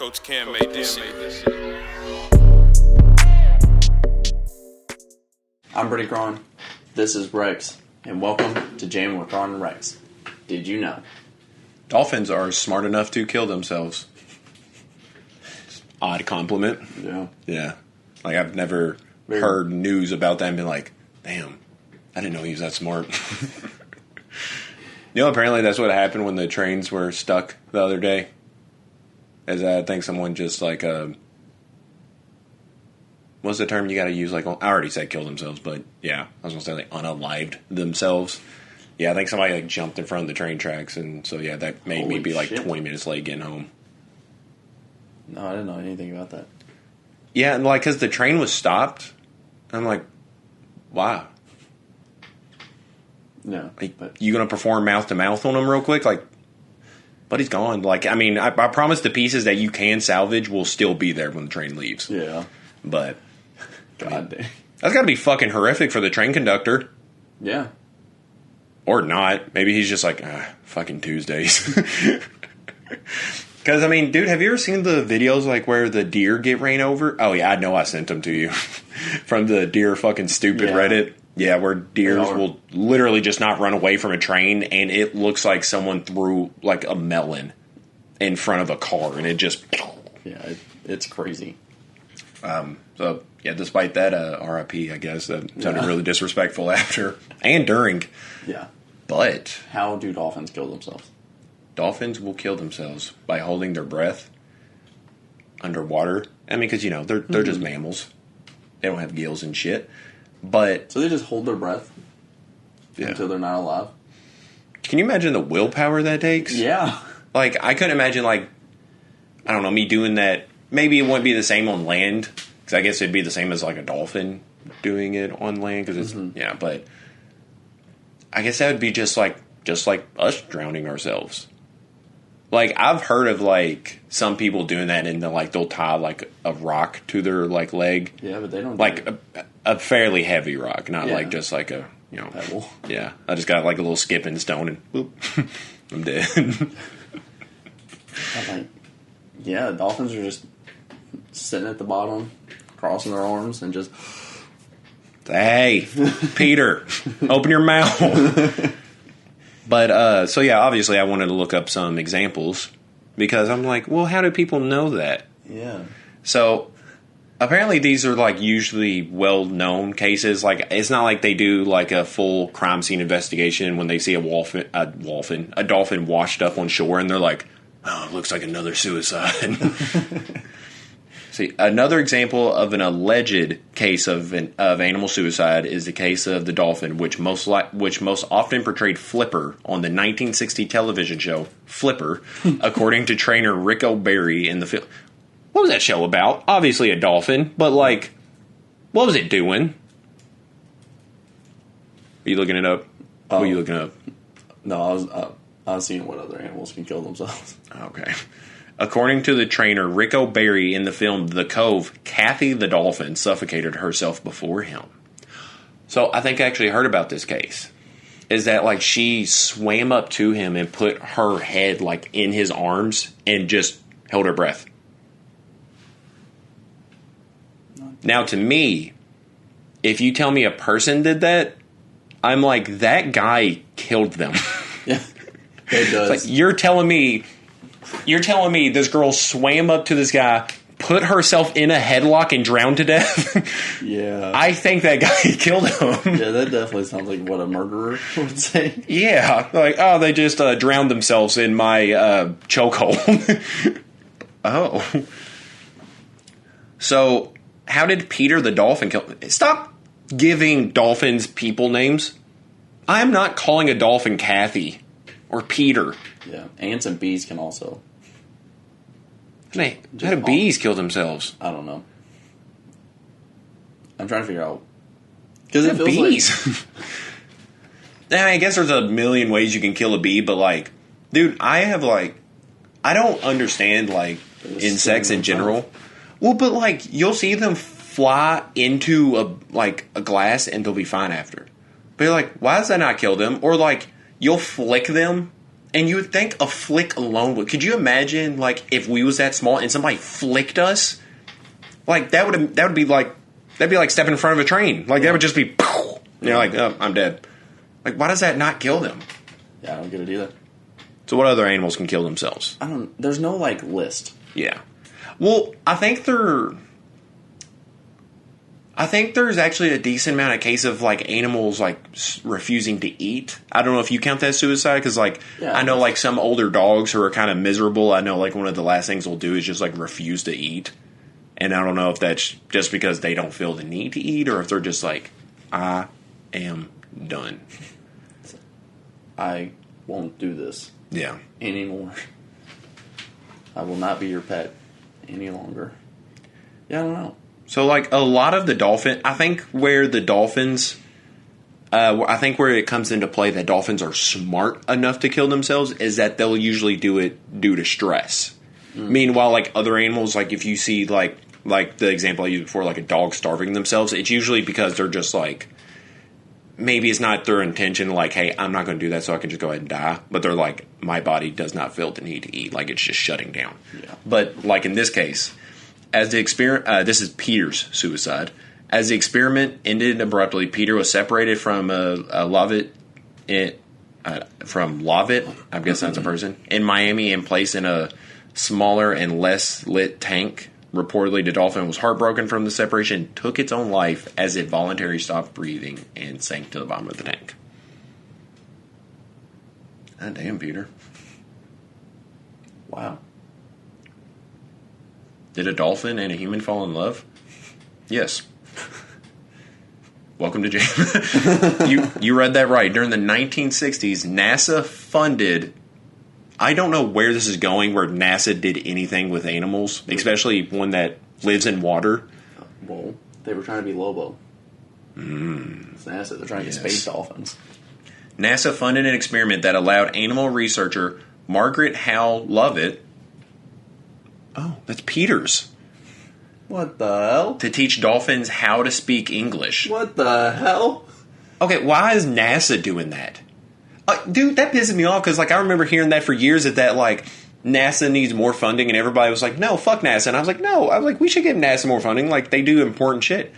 Coach Cam made this shit. I'm Brenden Kron. This is Rex, and welcome to Jammin with Kron Rex. Did you know? Dolphins are smart enough to kill themselves. Odd compliment. Yeah. Yeah. Like, I've never heard news about that and been like, damn, I didn't know he was that smart. You know, apparently that's what happened when the trains were stuck the other day. Is that I think someone just like, what's the term you got to use? Like, I already said kill themselves, but yeah, I was going to say like unalived themselves. Yeah, I think somebody like jumped in front of the train tracks, and so yeah, that made me be like 20 minutes late getting home. No, I didn't know anything about that. Yeah, and like, because the train was stopped, I'm like, wow. No. Like, you going to perform mouth-to-mouth on him real quick? Like, but he's gone. Like, I mean, I promise the pieces that you can salvage will still be there when the train leaves. Yeah. But, God dang. That's got to be fucking horrific for the train conductor. Yeah. Or not. Maybe he's just like, fucking Tuesdays. Because, I mean, dude, have you ever seen the videos, like, where the deer get ran over? Oh, yeah, I know I sent them to you. From the deer fucking stupid Reddit. Yeah, where deers will literally just not run away from a train, and it looks like someone threw, like, a melon in front of a car, and it just... Yeah, it's crazy. So, yeah, despite that, RIP, I guess, that sounded really disrespectful after and during. Yeah. But... How do dolphins kill themselves? Dolphins will kill themselves by holding their breath underwater. I mean, because, you know, they're just mammals. They don't have gills and shit. But... So they just hold their breath until they're not alive? Can you imagine the willpower that takes? Yeah. Like, I couldn't imagine, like, I don't know, me doing that. Maybe it wouldn't be the same on land. Because I guess it'd be the same as, like, a dolphin doing it on land. Because it's, yeah, but... I guess that would be just like us drowning ourselves. Like, I've heard of, like, some people doing that and they'll tie, like, a rock to their, like, leg. Yeah, but they don't like a fairly heavy rock, not like just like a, you know, pebble. Yeah, I just got like a little skipping stone and boop, I'm dead. I'm like, yeah, dolphins are just sitting at the bottom, crossing their arms, and just... Hey, Peter, open your mouth. But, so yeah, obviously I wanted to look up some examples because I'm like, well, how do people know that? Yeah. So, apparently these are, like, usually well-known cases. Like, it's not like they do, like, a full crime scene investigation when they see a dolphin washed up on shore and they're like, oh, it looks like another suicide. See, another example of an alleged case of animal suicide is the case of the dolphin, which most often portrayed Flipper on the 1960 television show Flipper, according to trainer Rick O'Barry in the film. What was that show about? Obviously a dolphin, but like, what was it doing? Are you looking it up? What are you looking up? No, I was seeing what other animals can kill themselves. Okay. According to the trainer Rick O'Barry in the film The Cove, Kathy the dolphin suffocated herself before him. So I think I actually heard about this case. Is that like she swam up to him and put her head like in his arms and just held her breath. Now to me, if you tell me a person did that, I'm like, that guy killed them. Yeah, it does. It's like, you're telling me this girl swam up to this guy, put herself in a headlock and drowned to death? Yeah. I think that guy killed him. Yeah, that definitely sounds like what a murderer would say. Yeah. Like, oh, they just drowned themselves in my chokehold. Oh. So, how did Peter the dolphin kill... Stop giving dolphins people names. I'm not calling a dolphin Kathy or Peter. Yeah, ants and bees can also. How do bees kill themselves? I don't know. I'm trying to figure out. Because it feels bees. like... I guess there's a million ways you can kill a bee, but like, dude, I don't understand like insects in general. Well, but like, you'll see them fly into a glass and they'll be fine after. But you're like, why does that not kill them? Or like, you'll flick them And you would think a flick alone would. Could you imagine, like, if we was that small and somebody flicked us? Like, that'd be like stepping in front of a train. Like, that would just be, poof, and you're like, oh, I'm dead. Like, why does that not kill them? Yeah, I don't get it either. So what other animals can kill themselves? There's no, like, list. Yeah. Well, I think there's actually a decent amount of case of, like, animals, like, refusing to eat. I don't know if you count that suicide, because, like, I know, like, some older dogs who are kind of miserable, I know, like, one of the last things they'll do is just, like, refuse to eat. And I don't know if that's just because they don't feel the need to eat, or if they're just like, I am done. I won't do this. Yeah. Anymore. I will not be your pet any longer. Yeah, I don't know. So, like, a lot of the dolphin, I think where it comes into play that dolphins are smart enough to kill themselves is that they'll usually do it due to stress. Meanwhile, like, other animals, like, if you see, like the example I used before, like a dog starving themselves, it's usually because they're just, like, maybe it's not their intention, like, hey, I'm not going to do that so I can just go ahead and die. But they're like, my body does not feel the need to eat. Like, it's just shutting down. Yeah. But, like, in this case, as the experiment, this is Peter's suicide. As the experiment ended abruptly, Peter was separated from Lovett, I guess that's a person, in Miami and placed in a smaller and less lit tank. Reportedly, the dolphin was heartbroken from the separation, took its own life as it voluntarily stopped breathing and sank to the bottom of the tank. Ah, damn, Peter. Wow. Did a dolphin and a human fall in love? Yes. Welcome to Jammin. You read that right. During the 1960s, NASA funded... I don't know where this is going, where NASA did anything with animals, especially one that lives in water. Well, they were trying to be Lobo. It's NASA. They're trying to get space dolphins. NASA funded an experiment that allowed animal researcher Margaret Howe Lovett... Oh, that's Peter's. What the hell? To teach dolphins how to speak English. What the hell? Okay, why is NASA doing that? Dude, that pisses me off because, like, I remember hearing that for years that like, NASA needs more funding, and everybody was like, no, fuck NASA. And I was like, no. I was like, we should give NASA more funding. Like, they do important shit.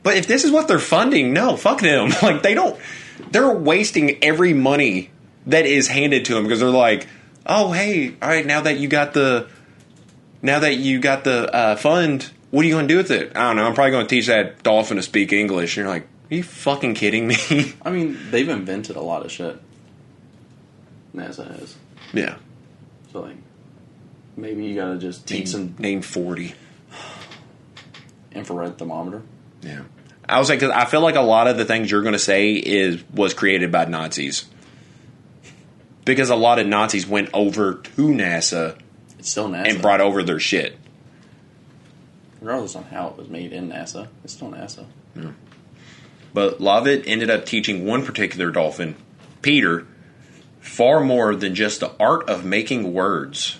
But if this is what they're funding, no, fuck them. Like, they're wasting every money that is handed to them because they're like, oh, hey, all right, now that you got the fund, what are you going to do with it? I don't know. I'm probably going to teach that dolphin to speak English. And you're like, are you fucking kidding me? I mean, they've invented a lot of shit. NASA has. Yeah. So, like, maybe you gotta just teach them... Name 40. Infrared thermometer. Yeah. I was like, because I feel like a lot of the things you're going to say was created by Nazis. Because a lot of Nazis went over to NASA... It's still NASA. And brought over their shit. Regardless on how it was made in NASA, it's still NASA. Yeah. But Lovett ended up teaching one particular dolphin, Peter, far more than just the art of making words.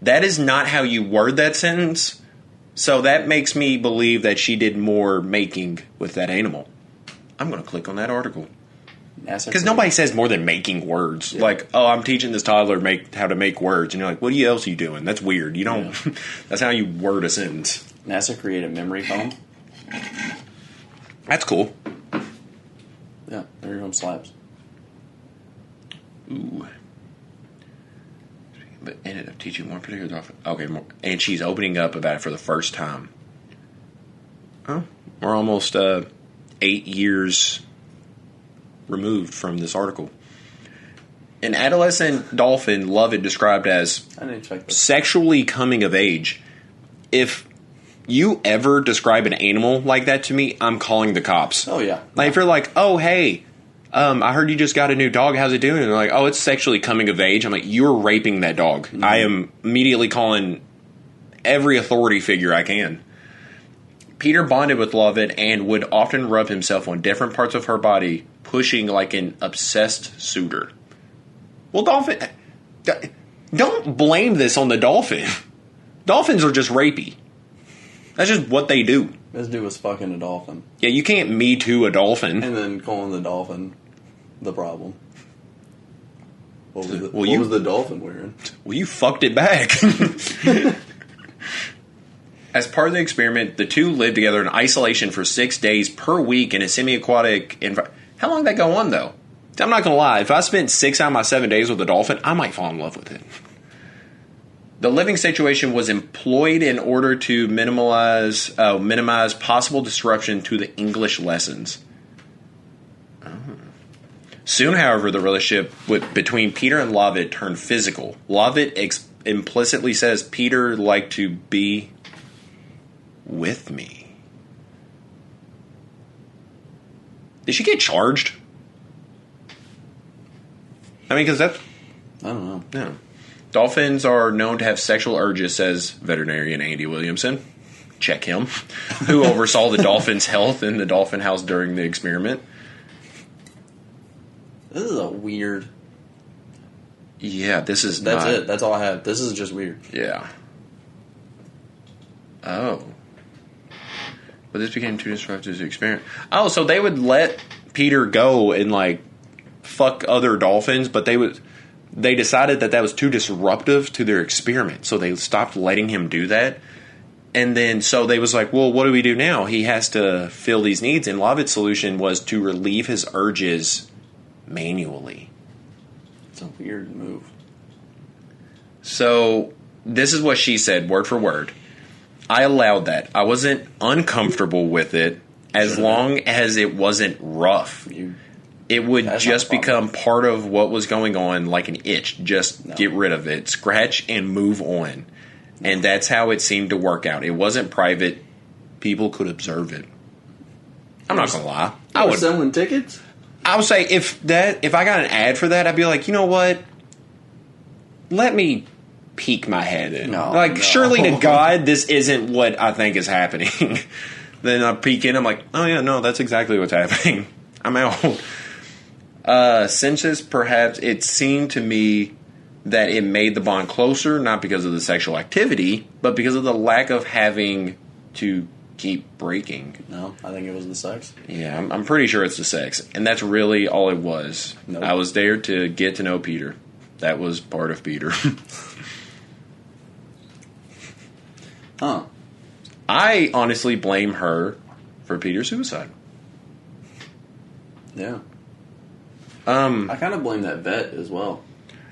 That is not how you word that sentence, so that makes me believe that she did more making with that animal. I'm going to click on that article. Because nobody says more than making words. Yeah. Like, oh, I'm teaching this toddler how to make words. And you're like, what else are you doing? That's weird. You don't... Yeah. That's how you word a sentence. NASA created memory foam. That's cool. Yeah, memory foam slabs. Ooh. But ended up teaching one particular dolphin. Okay, and she's opening up about it for the first time. Oh, we're almost 8 years... removed from this article. An adolescent dolphin Lovett described as sexually coming of age. If you ever describe an animal like that to me, I'm calling the cops. Oh, yeah. Like, if you're like, oh, hey, I heard you just got a new dog. How's it doing? And they're like, oh, it's sexually coming of age. I'm like, you're raping that dog. Mm-hmm. I am immediately calling every authority figure I can. Peter bonded with Lovett and would often rub himself on different parts of her body, pushing like an obsessed suitor. Well, dolphin... Don't blame this on the dolphin. Dolphins are just rapey. That's just what they do. This dude was fucking a dolphin. Yeah, you can't Me Too a dolphin. And then calling the dolphin the problem. What you- was the dolphin wearing? Well, you fucked it back. As part of the experiment, the two lived together in isolation for 6 days per week in a semi-aquatic environment. How long did that go on, though? I'm not going to lie. If I spent 6 out of my 7 days with a dolphin, I might fall in love with it. The living situation was employed in order to minimize possible disruption to the English lessons. Soon, however, the relationship between Peter and Lovett turned physical. Lovett implicitly says Peter liked to be with me. Did she get charged? I mean, because that's... I don't know. Yeah. Dolphins are known to have sexual urges, says veterinarian Andy Williamson. Check him. Who oversaw the dolphin's health in the dolphin house during the experiment. This is a weird... Yeah, this is That's not... it. That's all I have. This is just weird. Yeah. Oh. But this became too disruptive to the experiment. Oh, so they would let Peter go and, like, fuck other dolphins, but they decided that was too disruptive to their experiment, so they stopped letting him do that. And then, so they was like, well, what do we do now? He has to fill these needs, and Lovett's solution was to relieve his urges manually. It's a weird move. So, this is what she said, word for word. I allowed that. I wasn't uncomfortable with it as long as it wasn't rough. It would just become part of what was going on, like an itch. Just get rid of it, scratch, and move on. And that's how it seemed to work out. It wasn't private. People could observe it. I'm not going to lie. I would selling tickets? I would say if I got an ad for that, I'd be like, you know what? Let me peek my head in. Surely to God, this isn't what I think is happening. Then I peek in, I'm like, oh yeah, no, that's exactly what's happening. I'm out. Since this, perhaps it seemed to me that it made the bond closer, not because of the sexual activity, but because of the lack of having to keep breaking. No, I think it was the sex. Yeah, I'm pretty sure it's the sex. And that's really all it was. Nope. I was there to get to know Peter. That was part of Peter. Huh. I honestly blame her for Peter's suicide. Yeah. I kind of blame that vet as well.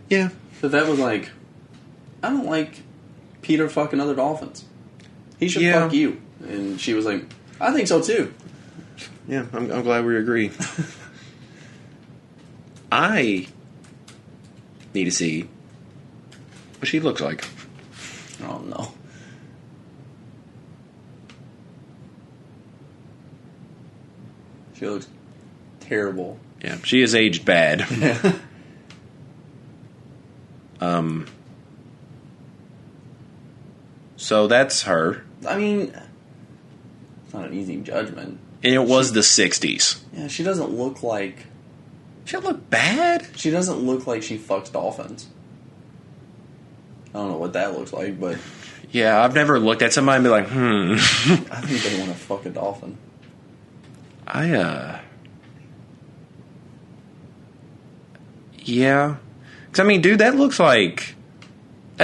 Yeah. The vet was like, I don't like Peter fucking other dolphins. He should fuck you. And she was like, I think so too. Yeah, I'm glad we agree. I need to see what she looks like. Oh, no. She looks terrible. Yeah, she is aged bad. So that's her. I mean, it's not an easy judgment. And it was the 60s. Yeah, she doesn't look like... She look bad? She doesn't look like she fucks dolphins. I don't know what that looks like, but... Yeah, I've never looked at somebody and be like, I think they want to fuck a dolphin. Yeah. Because, I mean, dude, that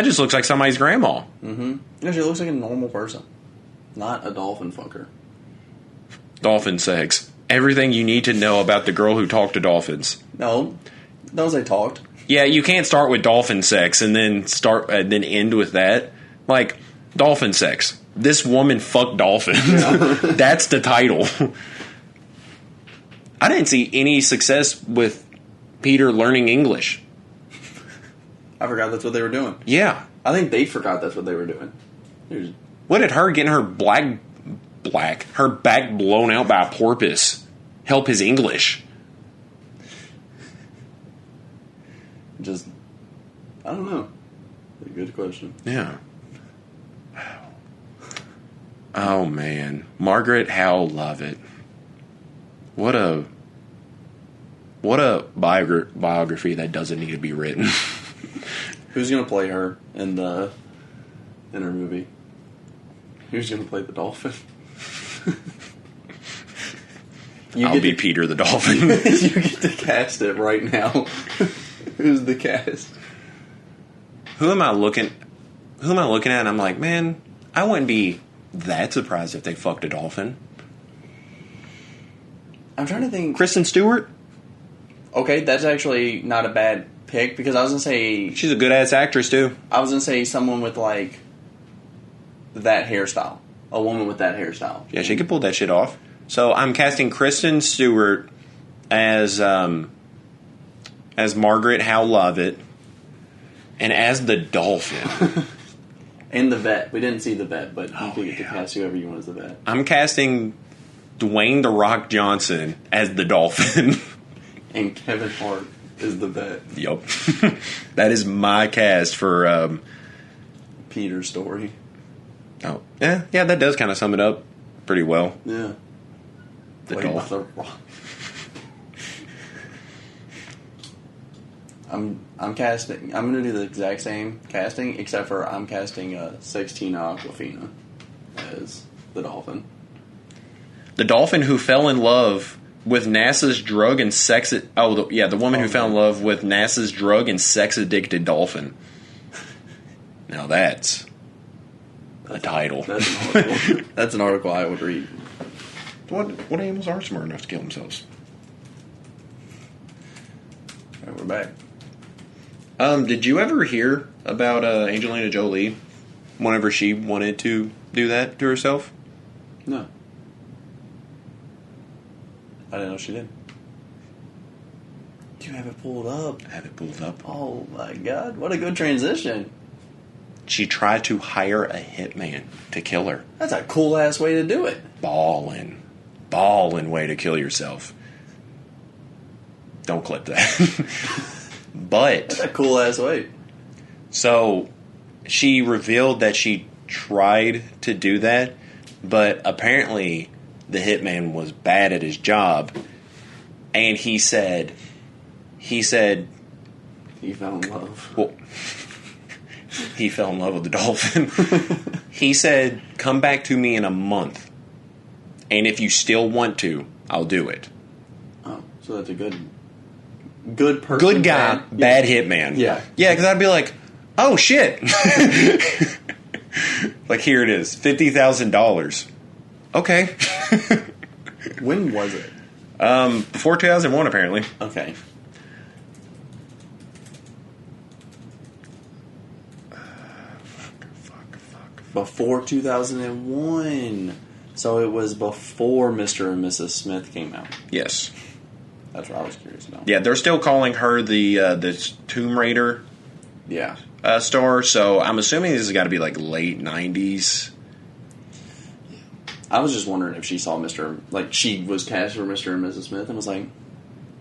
just looks like somebody's grandma. Mm-hmm. Yeah, she looks like a normal person. Not a dolphin fucker. Dolphin sex. Everything you need to know about the girl who talked to dolphins. No. Those they talked. Yeah, you can't start with dolphin sex and then end with that. Like, dolphin sex. This woman fucked dolphins. That's the title. I didn't see any success with Peter learning English. I forgot that's what they were doing. Yeah. I think they forgot that's what they were doing. What did her getting her her back blown out by a porpoise help his English? Just, I don't know. A good question. Yeah. Oh, man. Margaret Howell Lovett. What a biography that doesn't need to be written. Who's going to play her in her movie? Who's going to play the dolphin? I'll be Peter the dolphin. You get to cast it right now. Who's the cast? Who am I looking at? And I'm like, man, I wouldn't be that surprised if they fucked a dolphin. I'm trying to think. Kristen Stewart? Okay, that's actually not a bad pick because I was gonna say She's a good ass actress too. I was gonna say someone with like that hairstyle, a woman with that hairstyle. Yeah, she could pull that shit off. So I'm casting Kristen Stewart as Margaret Howe Lovett and as the dolphin. And the vet. We didn't see the vet, but you can get to cast whoever you want as the vet. I'm casting Dwayne The Rock Johnson as the dolphin. And Kevin Hart is the vet. Yup. That is my cast for Peter's story. Oh, yeah, that does kind of sum it up pretty well. Yeah. The dolphin. I'm casting. I'm going to do the exact same casting, except for I'm casting 16 Aquafina as the dolphin. The dolphin who fell in love with NASA's drug and sex. The woman who fell in love with NASA's drug and sex addicted dolphin. Now that's a title. That's an article. That's an article I would read. What animals are smart enough to kill themselves? All right, we're back. Did you ever hear about Angelina Jolie whenever she wanted to do that to herself? No. I didn't know she did. Do you have it pulled up? I have it pulled up. Oh my god, what a good transition. She tried to hire a hitman to kill her. That's a cool ass way to do it. Ballin' way to kill yourself. Don't clip that. But That's a cool ass way. So she revealed that she tried to do that, but apparently the hitman was bad at his job, and he said he fell in love. Well, he fell in love with the dolphin. He said, "Come back to me in a month, and if you still want to, I'll do it." Oh, so that's a good person. Good guy, bad hitman. Yeah. Yeah, because I'd be like, oh, shit. Like, here it is, $50,000. Okay. When was it? Before 2001, apparently. Okay. Fuck. Before 2001. So it was before Mr. and Mrs. Smith came out. Yes. That's what I was curious about. Yeah, they're still calling her the Tomb Raider star, so I'm assuming this has got to be like late 90s. I was just wondering if she saw she was cast for Mr. and Mrs. Smith and was like,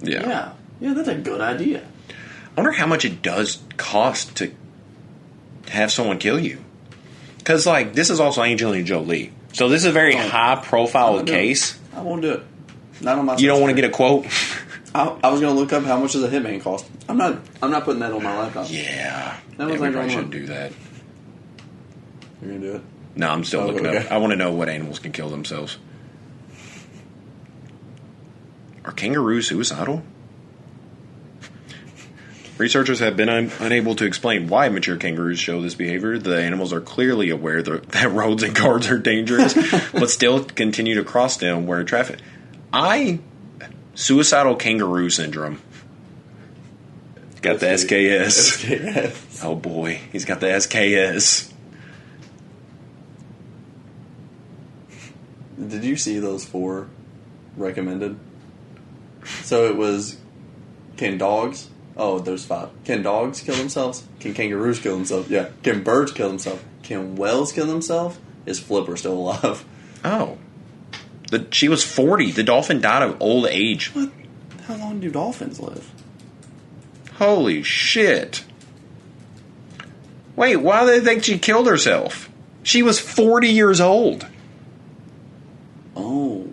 yeah, that's a good idea. I wonder how much it does cost to have someone kill you. Because, like, this is also Angelina Jolie. So this is a very high-profile case. I won't do it. Not on my. You don't want to get a quote? I was going to look up how much does a hitman cost. I'm not putting that on my laptop. Yeah. That was we like probably shouldn't do that. You're going to do it? No, I'm still looking up. I want to know what animals can kill themselves. Are kangaroos suicidal? Researchers have been unable to explain why mature kangaroos show this behavior. The animals are clearly aware that roads and cars are dangerous, but still continue to cross them where traffic. Suicidal kangaroo syndrome. Got the SKS. SKS. Oh boy, he's got the SKS. Did you see those 4 recommended? So it was, can dogs... Oh, there's 5. Can dogs kill themselves? Can kangaroos kill themselves? Yeah. Can birds kill themselves? Can whales kill themselves? Is Flipper still alive? Oh. She was 40. The dolphin died of old age. What? How long do dolphins live? Holy shit. Wait, why do they think she killed herself? She was 40 years old. Oh.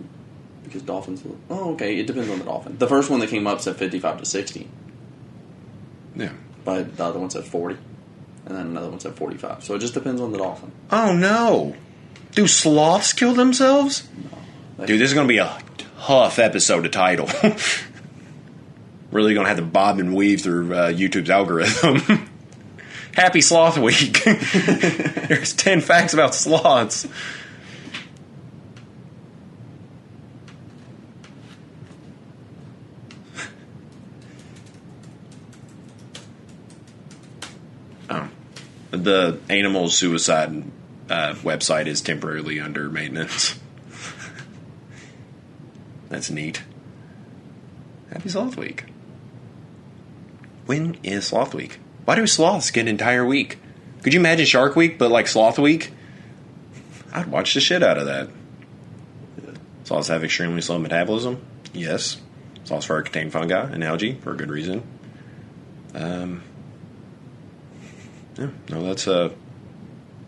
Because dolphins live... Oh, okay. It depends on the dolphin. The first one that came up said 55 to 60. Yeah. But the other one said 40. And then another one said 45. So it just depends on the dolphin. Oh, no. Do sloths kill themselves? No. Dude, this is going to be a tough episode to title. Really going to have to bob and weave through YouTube's algorithm. Happy Sloth Week. There's 10 facts about sloths. The animal suicide website is temporarily under maintenance. That's neat. Happy Sloth Week. When is Sloth Week? Why do sloths get an entire week? Could you imagine Shark Week, but like Sloth Week? I'd watch the shit out of that. Sloths have extremely slow metabolism. Yes. Sloths fur contain fungi and algae for a good reason. Yeah, no, that's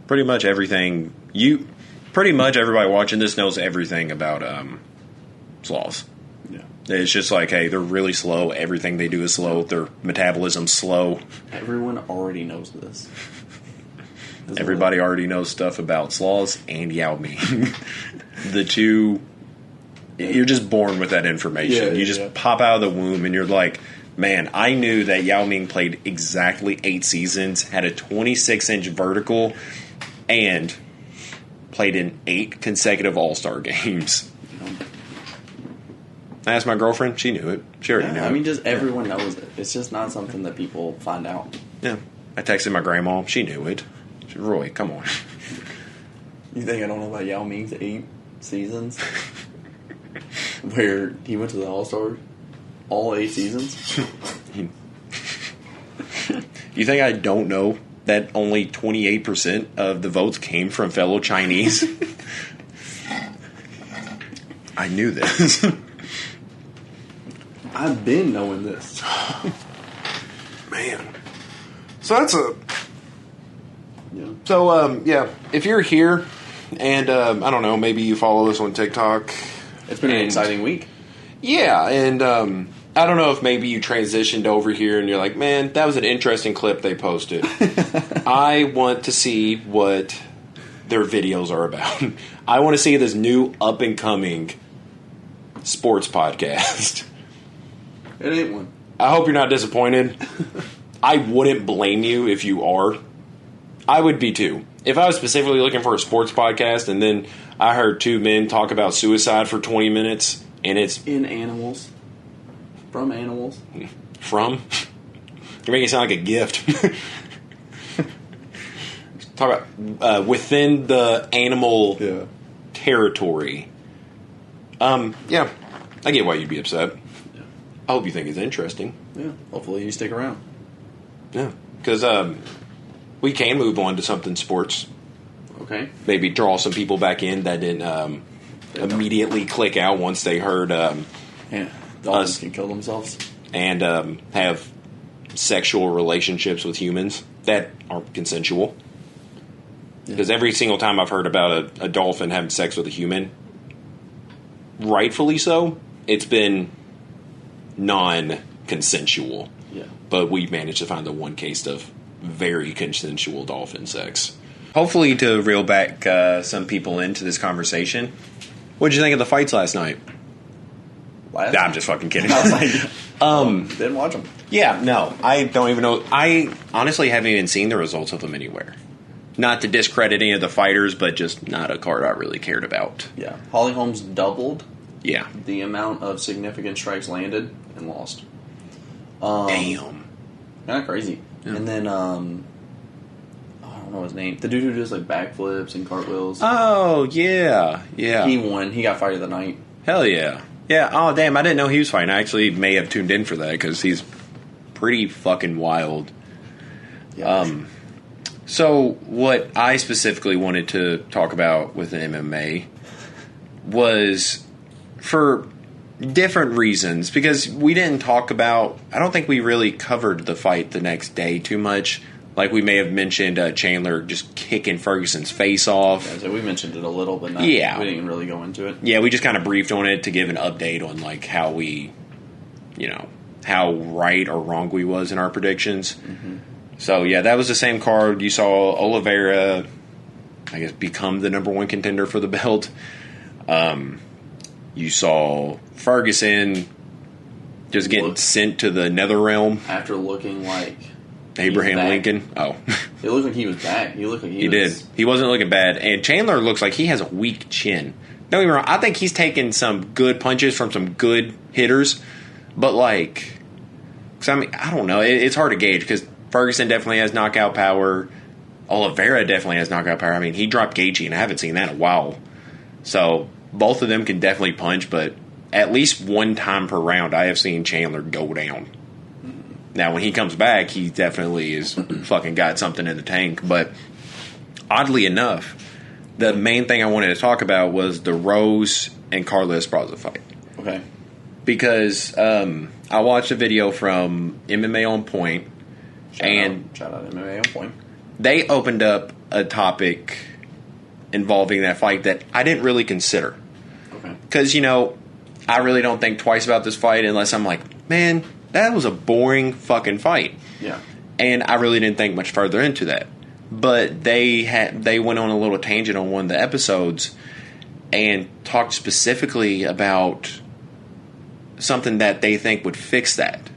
pretty much everything. Pretty much everybody watching this knows everything about sloths. Yeah. It's just like, hey, they're really slow. Everything they do is slow. Their metabolism's slow. Everyone already knows this. Everybody already knows stuff about sloths and Yao Ming. The two, you're just born with that information. You just pop out of the womb and you're like, man, I knew that Yao Ming played exactly 8 seasons, had a 26-inch vertical, and played in 8 consecutive All-Star games. I asked my girlfriend. She knew it. She already knew it. I mean, just everyone knows it. It's just not something that people find out. Yeah. I texted my grandma. She knew it. She said, Roy, come on. You think I don't know about Yao Ming's 8 seasons? Where he went to the All-Star? All 8 seasons? You think I don't know that only 28% of the votes came from fellow Chinese? I knew this. I've been knowing this. Man. So that's a... Yeah. So, if you're here and, I don't know, maybe you follow us on TikTok. It's been an exciting week. Yeah, and I don't know if maybe you transitioned over here and you're like, man, that was an interesting clip they posted. I want to see what their videos are about. I want to see this new up-and-coming sports podcast. It ain't one. I hope you're not disappointed. I wouldn't blame you if you are. I would be too. If I was specifically looking for a sports podcast and then I heard 2 men talk about suicide for 20 minutes and it's... In animals. From animals. From? You're making it sound like a gift. Talk about within the animal territory. Yeah. I get why you'd be upset. Yeah. I hope you think it's interesting. Yeah. Hopefully you stick around. Yeah. Because we can move on to something sports. Okay. Maybe draw some people back in that didn't immediately click out once they heard Dolphins can kill themselves. And have sexual relationships with humans that are consensual. Because every single time I've heard about a dolphin having sex with a human, rightfully so, it's been non-consensual. Yeah. But we've managed to find the one case of very consensual dolphin sex. Hopefully to reel back some people into this conversation, what did you think of the fights last night? I'm just fucking kidding. I was like, didn't watch them. Yeah, no, I don't even know. I honestly haven't even seen the results of them anywhere. Not to discredit any of the fighters, but just not a card I really cared about. Yeah. Holly Holmes doubled the amount of significant strikes landed and lost. Damn. Kind of crazy. Yeah. And then, I don't know his name. The dude who does like backflips and cartwheels. Oh, yeah. Yeah. He won. He got fight of the night. Hell yeah. Yeah, oh damn, I didn't know he was fighting. I actually may have tuned in for that because he's pretty fucking wild. Yeah. So what I specifically wanted to talk about with MMA was for different reasons, because we didn't talk about, I don't think we really covered the fight the next day too much. Like we may have mentioned Chandler just kicking Ferguson's face off. Yeah, so we mentioned it a little, but we didn't really go into it. Yeah, we just kind of briefed on it to give an update on like how we, how right or wrong we was in our predictions. Mm-hmm. So yeah, that was the same card. You saw Oliveira, I guess, become the number 1 contender for the belt. You saw Ferguson Just getting sent to the nether realm. After looking like Abraham Lincoln. Oh. It looked like he was back. He looked like he did. He wasn't looking bad. And Chandler looks like he has a weak chin. Don't get me wrong. I think he's taken some good punches from some good hitters. But, like... Cause I mean, I don't know. It's hard to gauge because Ferguson definitely has knockout power. Oliveira definitely has knockout power. I mean, he dropped Gaethje, and I haven't seen that in a while. So, both of them can definitely punch, but at least one time per round, I have seen Chandler go down. Now, when he comes back, he definitely is fucking got something in the tank. But oddly enough, the main thing I wanted to talk about was the Rose and Carla Esparza fight. Okay. Because I watched a video from MMA On Point. Shout out MMA On Point. They opened up a topic involving that fight that I didn't really consider. Okay. Because, you know, I really don't think twice about this fight unless I'm like, man, that was a boring fucking fight. Yeah. And I really didn't think much further into that. But they went on a little tangent on one of the episodes and talked specifically about something that they think would fix that.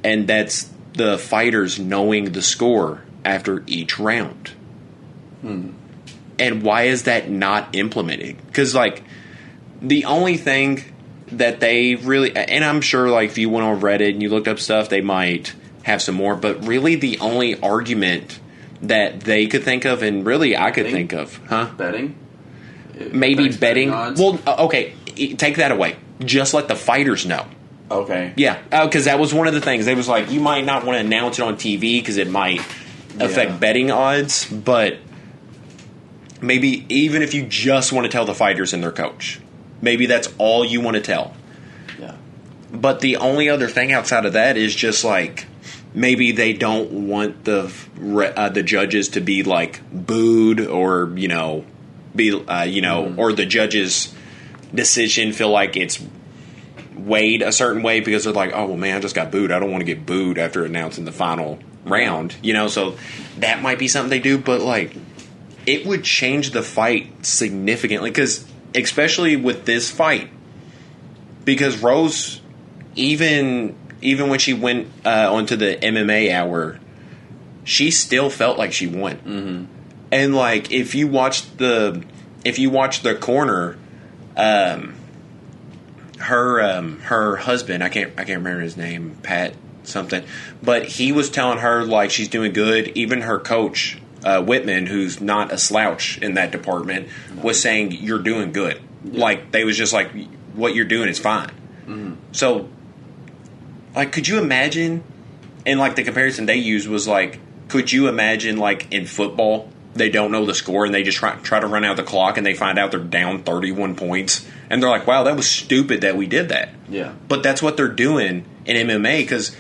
And that's the fighters knowing the score after each round. And why is that not implemented? Because, like, the only thing that they really... And I'm sure, like, if you went on Reddit and you looked up stuff, they might have some more. But really the only argument that they could think of, and really I could think of... Betting? Maybe betting. Well, okay, take that away. Just let the fighters know. Okay. Yeah, because that was one of the things. They was like, you might not want to announce it on TV because it might affect betting odds, but maybe even if you just want to tell the fighters and their coach, maybe that's all you want to tell. Yeah. But the only other thing outside of that is just like maybe they don't want the judges to be like booed or or the judges' decision feel like it's weighed a certain way because they're like, oh well, man, I just got booed. I don't want to get booed after announcing the final round. So that might be something they do, but like it would change the fight significantly because especially with this fight, because Rose, even when she went onto the MMA hour, she still felt like she won. Mm-hmm. And like if you watch the corner, her husband, I can't remember his name, Pat something, but he was telling her like she's doing good. Even her coach, Whitman, who's not a slouch in that department, was saying you're doing good. Yeah. Like they was just like, what you're doing is fine. Mm-hmm. So, like, could you imagine? And like the comparison they used was like, could you imagine like in football they don't know the score and they just try to run out the clock and they find out they're down 31 points and they're like, wow, that was stupid that we did that. Yeah. But that's what they're doing in MMA because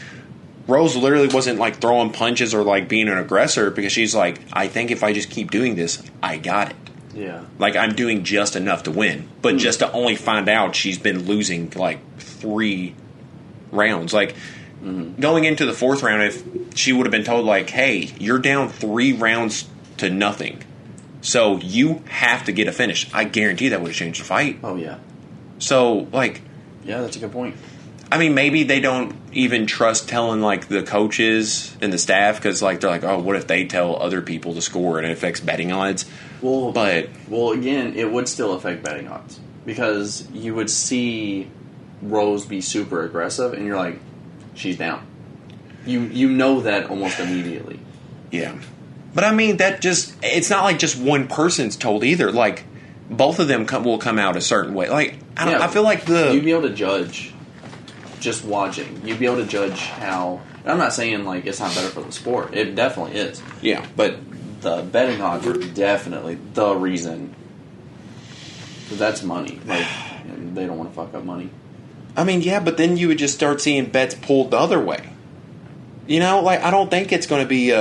Rose literally wasn't like throwing punches or like being an aggressor because she's like, I think if I just keep doing this, I got it. Yeah. Like I'm doing just enough to win. But just to only find out she's been losing like 3 rounds. Like going into the 4th round, if she would have been told like, hey, you're down 3 rounds to nothing, so you have to get a finish, I guarantee that would have changed the fight. Oh yeah. So like, yeah, that's a good point. I mean, maybe they don't even trust telling like the coaches and the staff because like they're like, oh, what if they tell other people the score and it affects betting odds? Well, again, it would still affect betting odds because you would see Rose be super aggressive, and you're like, she's down. You know that almost immediately. Yeah. But I mean, it's not like just one person's told either. Like, both of them will come out a certain way. Like, I feel like you'd be able to judge just watching. You'd be able to judge how. And I'm not saying like it's not better for the sport. It definitely is. Yeah. But the betting odds are definitely the reason. Because that's money. Like, and they don't want to fuck up money. I mean, yeah, but then you would just start seeing bets pulled the other way. Like, I don't think it's going to be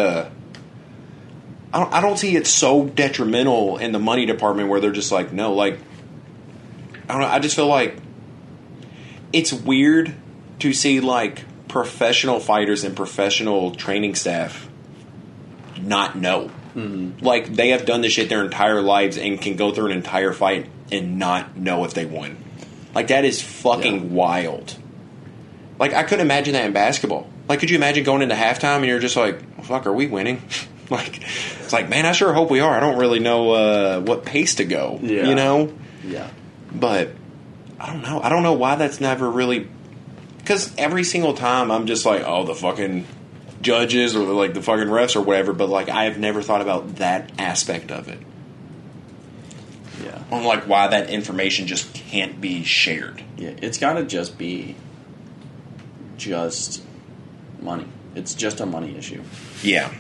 I don't see it so detrimental in the money department where they're just like, no, like, I don't know. I just feel like it's weird to see like professional fighters and professional training staff not know. Mm-hmm. Like they have done this shit their entire lives and can go through an entire fight and not know if they won. Like that is fucking wild. Like, I couldn't imagine that in basketball. Like, could you imagine going into halftime and you're just like, well, fuck, are we winning? Like, it's like, man, I sure hope we are. I don't really know what pace to go, you know? Yeah. But, I don't know. I don't know why that's never really... Because every single time I'm just like, oh, the fucking judges or, like, the fucking refs or whatever, but, like, I have never thought about that aspect of it. Yeah. On, like, why that information just can't be shared. Yeah, it's got to just be just money. It's just a money issue. Yeah.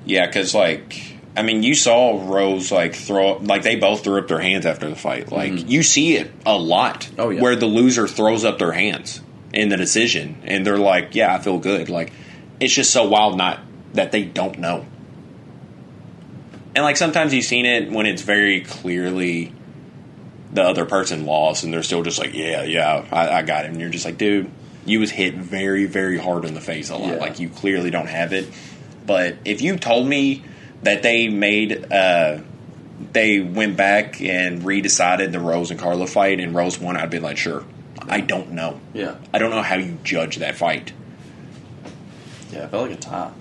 Yeah, because, like, I mean, you saw Rose, like, throw up, like, they both threw up their hands after the fight. Like, you see it a lot. Oh, yeah. Where the loser throws up their hands in the decision, and they're like, yeah, I feel good. Like, it's just so wild that they don't know. And, like, sometimes you've seen it when it's very clearly the other person lost, and they're still just like, yeah, I got him. And you're just like, dude, you was hit very, very hard in the face a lot. Yeah. Like, you clearly don't have it. But if you told me that they went back and redecided the Rose and Carla fight and Rose won, I'd be like, sure. I don't know. Yeah. I don't know how you judge that fight. Yeah, it felt like a tie.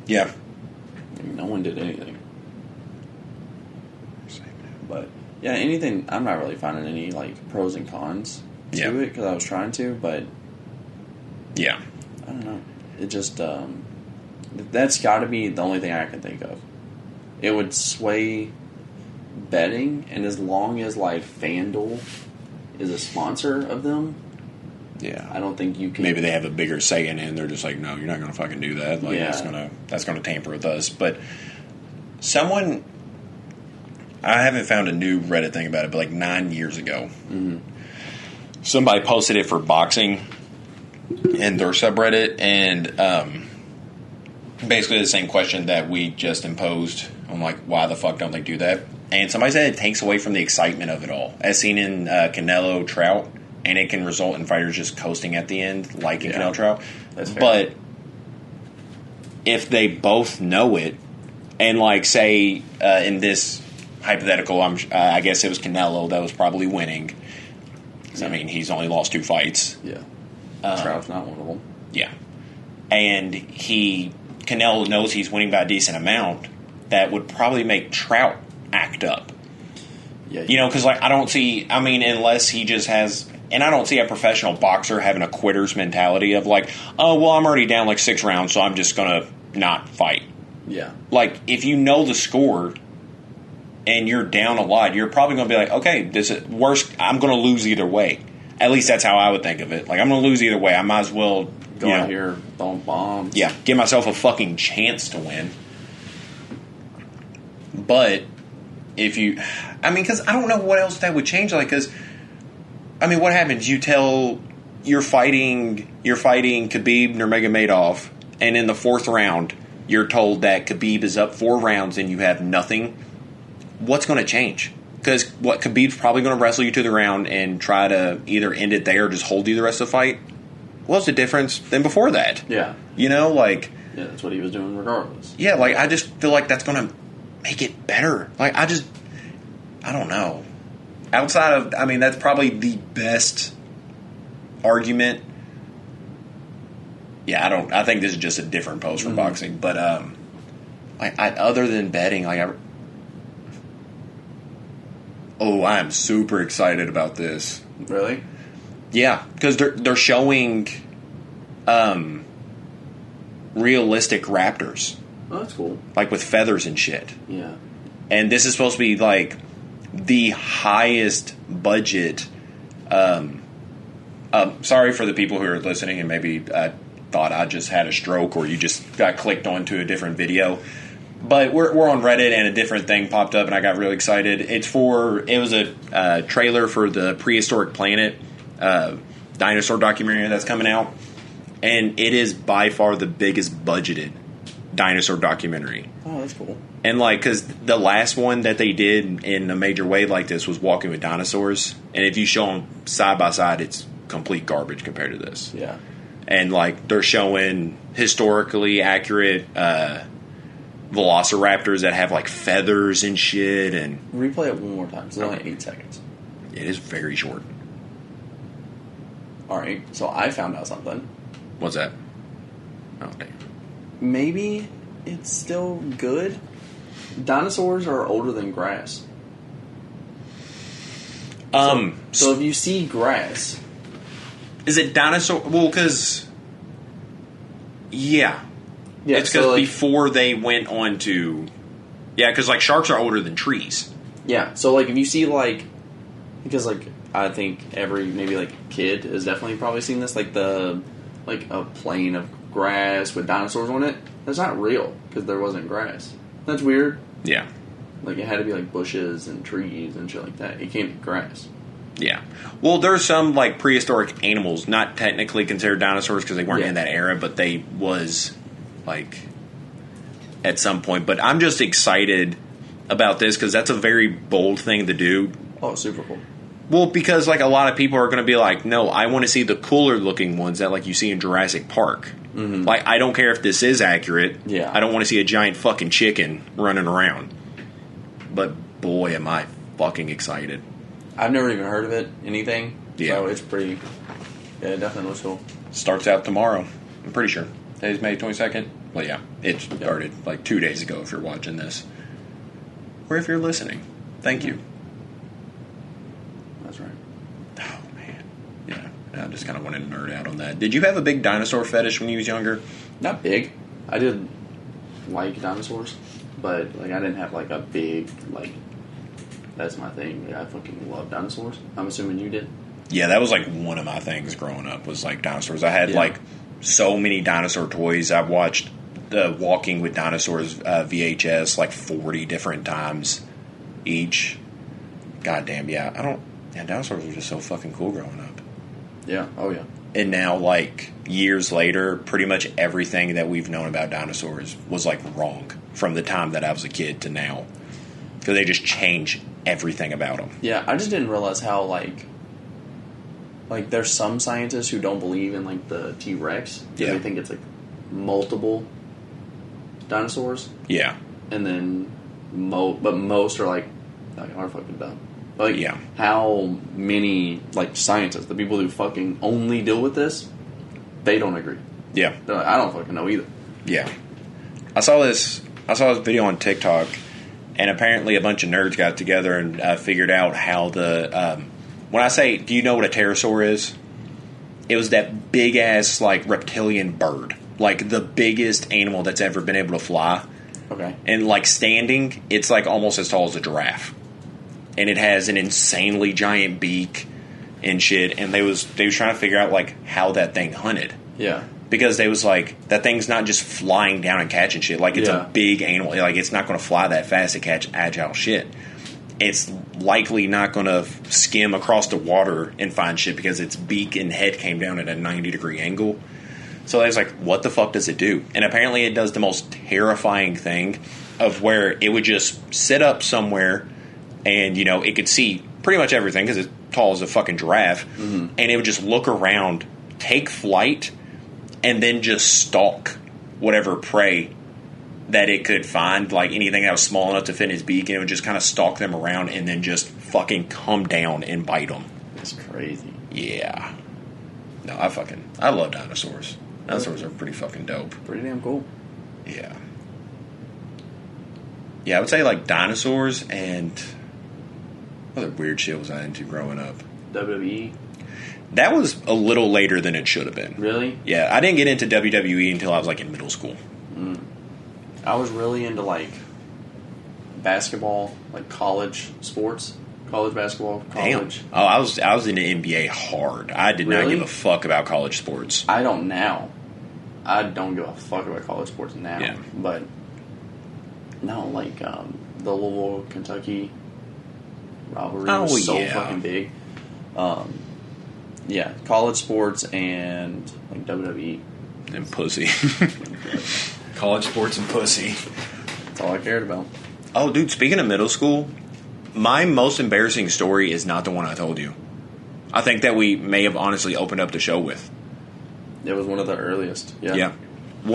Yeah. I mean, no one did anything. But, yeah, anything, I'm not really finding any, like, pros and cons to it because I was trying to, but... Yeah. I don't know. It just, that's got to be the only thing I can think of. It would sway betting, and as long as, like, FanDuel is a sponsor of them, Yeah. I don't think you can... Maybe they have a bigger say in it, and they're just like, no, you're not going to fucking do that. Like, that's gonna tamper with us. But someone... I haven't found a new Reddit thing about it, but like 9 years ago, somebody posted it for boxing in their subreddit, and basically the same question that we just imposed on, like, why the fuck don't they do that? And somebody said it takes away from the excitement of it all, as seen in Canelo Trout, and it can result in fighters just coasting at the end, like in Canelo Trout. That's fair. But if they both know it, and, like, say in this hypothetical, I guess it was Canelo that was probably winning. I mean, he's only lost 2 fights. Yeah. Trout's not one of them. Yeah. And Canelo knows he's winning by a decent amount. That would probably make Trout act up. Yeah. You know, because, like, I don't see, I mean, unless he just has, and I don't see a professional boxer having a quitter's mentality of, like, oh, well, I'm already down, like, 6 rounds, so I'm just going to not fight. Yeah. Like, if you know the score and you're down a lot, you're probably going to be like, okay, this is worst. I'm going to lose either way. At least that's how I would think of it. Like, I'm going to lose either way. I might as well go out here, throwing bombs. Yeah, give myself a fucking chance to win. But if you, I mean, because I don't know what else that would change. Like, because I mean, what happens? You tell you're fighting Khabib Nurmagomedov, and in the 4th round, you're told that Khabib is up 4 rounds and you have nothing. What's going to change? Because Khabib's probably going to wrestle you to the round and try to either end it there or just hold you the rest of the fight. What's the difference than before that? Yeah. You know, like... Yeah, that's what he was doing regardless. Yeah, like, I just feel like that's going to make it better. Like, I don't know. Outside of... I mean, that's probably the best argument. Yeah, I think this is just a different post for boxing. But, like, other than betting, like, I am super excited about this. Really? Yeah, because they're showing realistic raptors. Oh, that's cool. Like with feathers and shit. Yeah. And this is supposed to be like the highest budget. Sorry for the people who are listening and maybe thought I just had a stroke or you just got clicked onto a different video. But we're on Reddit and a different thing popped up and I got really excited. It was a trailer for the Prehistoric Planet dinosaur documentary that's coming out. And it is by far the biggest budgeted dinosaur documentary. Oh, that's cool. And, like, because the last one that they did in a major way like this was Walking with Dinosaurs. And if you show them side by side, it's complete garbage compared to this. Yeah. And, like, they're showing historically accurate velociraptors that have, like, feathers and shit. And Replay it one more time. It's only 8 seconds. it is very short. Alright, so I found out something. What's that? Oh, damn. Maybe it's still good. Dinosaurs are older than grass. So if you see grass... Is it dinosaur? Well, because... Yeah. It's because before they went on to... Yeah, because, like, sharks are older than trees. Yeah, so, like, if you see, like... Because, like, I think every, maybe, like, kid has definitely probably seen this. Like, a plain of grass with dinosaurs on it. That's not real, because there wasn't grass. That's weird. Yeah. Like, it had to be, like, bushes and trees and shit like that. It can't be grass. Yeah. Well, there's some, like, prehistoric animals, not technically considered dinosaurs because they weren't in that era, but they was, like, at some point. But I'm just excited about this because that's a very bold thing to do. Oh, super cool. Well, because, like, a lot of people are going to be like, no, I want to see the cooler-looking ones that, like, you see in Jurassic Park. Mm-hmm. Like, I don't care if this is accurate. Yeah. I don't want to see a giant fucking chicken running around. But, boy, am I fucking excited. I've never even heard of it, anything. Yeah. So it's pretty... Yeah, it definitely looks cool. Starts out tomorrow. I'm pretty sure. Today's May 22nd. Well, yeah. It started, like, 2 days ago if you're watching this. Or if you're listening. Thank you. That's right. Oh, man. Yeah. I just kind of wanted to nerd out on that. Did you have a big dinosaur fetish when you was younger? Not big. I did like dinosaurs, but like I didn't have like a big like. That's my thing. Like, I fucking love dinosaurs. I'm assuming you did. Yeah, that was like one of my things growing up was like dinosaurs. I had like so many dinosaur toys. I watched the Walking with Dinosaurs VHS like 40 different times each. Goddamn, yeah. Dinosaurs were just so fucking cool growing up. Yeah. Oh yeah. And now, like, years later, pretty much everything that we've known about dinosaurs was, like, wrong from the time that I was a kid to now. Because they just change everything about them. Yeah, I just didn't realize how, like, there's some scientists who don't believe in, like, the T-Rex. Yeah. They think it's, like, multiple dinosaurs. Yeah. And then, but most are, like are fucking dumb. Like, how many, like, scientists, the people who fucking only deal with this, they don't agree. Yeah. I don't fucking know either. Yeah. I saw this video on TikTok, and apparently a bunch of nerds got together and figured out how the, when I say, do you know what a pterosaur is? It was that big-ass, like, reptilian bird. Like, the biggest animal that's ever been able to fly. Okay. And, like, standing, it's, like, almost as tall as a giraffe. And it has an insanely giant beak and shit. And they was trying to figure out, like, how that thing hunted. Yeah. Because they was like, that thing's not just flying down and catching shit. Like, it's a big animal. Like, it's not going to fly that fast to catch agile shit. It's likely not going to skim across the water and find shit because its beak and head came down at a 90-degree angle. So they was like, what the fuck does it do? And apparently it does the most terrifying thing of where it would just sit up somewhere and, you know, it could see pretty much everything because it's tall as a fucking giraffe. Mm-hmm. And it would just look around, take flight, and then just stalk whatever prey that it could find, like anything that was small enough to fit in its beak, and it would just kind of stalk them around and then just fucking come down and bite them. That's crazy. Yeah. No, I love dinosaurs. Dinosaurs are pretty fucking dope. Pretty damn cool. Yeah. Yeah, I would say like dinosaurs and what other weird shit was I into growing up? WWE. That was a little later than it should have been. Really? Yeah, I didn't get into WWE until I was like in middle school. I was really into like basketball, like college sports, college basketball, college. Damn. Oh, I was into NBA hard. I did not give a fuck about college sports. I don't now. I don't give a fuck about college sports now. Yeah. But no, like the Louisville, Kentucky rivalry was so fucking big. Yeah, college sports and like WWE and pussy. College sports and pussy. That's all I cared about. Oh, dude, speaking of middle school, my most embarrassing story is not the one I told you. I think that we may have honestly opened up the show with. It was one of the earliest. Yeah. Yeah. Do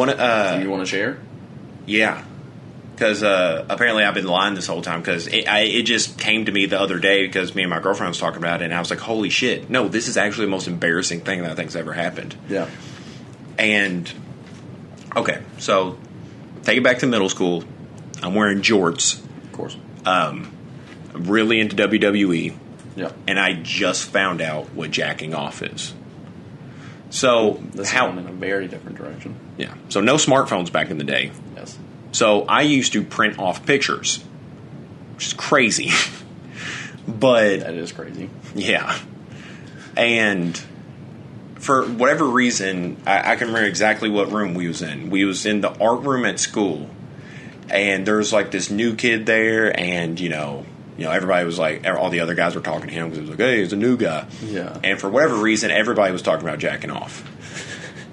you want to share? Yeah. Because apparently I've been lying this whole time because it just came to me the other day because me and my girlfriend was talking about it, and I was like, holy shit, no, this is actually the most embarrassing thing that I think's ever happened. Yeah. And, okay, so take it back to middle school. I'm wearing jorts. Of course. I'm really into WWE. Yeah. And I just found out what jacking off is. So, This is going in a very different direction. Yeah. So, no smartphones back in the day. Yes. So, I used to print off pictures, which is crazy. But That is crazy. yeah. And for whatever reason, I can remember exactly what room we was in. We was in the art room at school, and there was like this new kid there, and you know, everybody was like, all the other guys were talking to him because it was like, hey, he's a new guy. Yeah. And for whatever reason, everybody was talking about jacking off.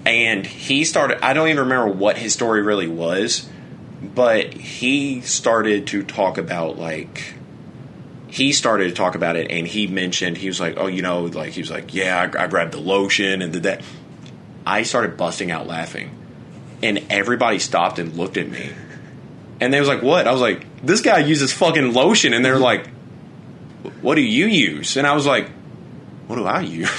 And he started, I don't even remember what his story really was, but he started to talk about it, and he mentioned, he was like, oh, he was like, yeah, I grabbed the lotion and did that. I started busting out laughing, and everybody stopped and looked at me. And they was like, what? I was like, this guy uses fucking lotion. And they're like, what do you use? And I was like, what do I use?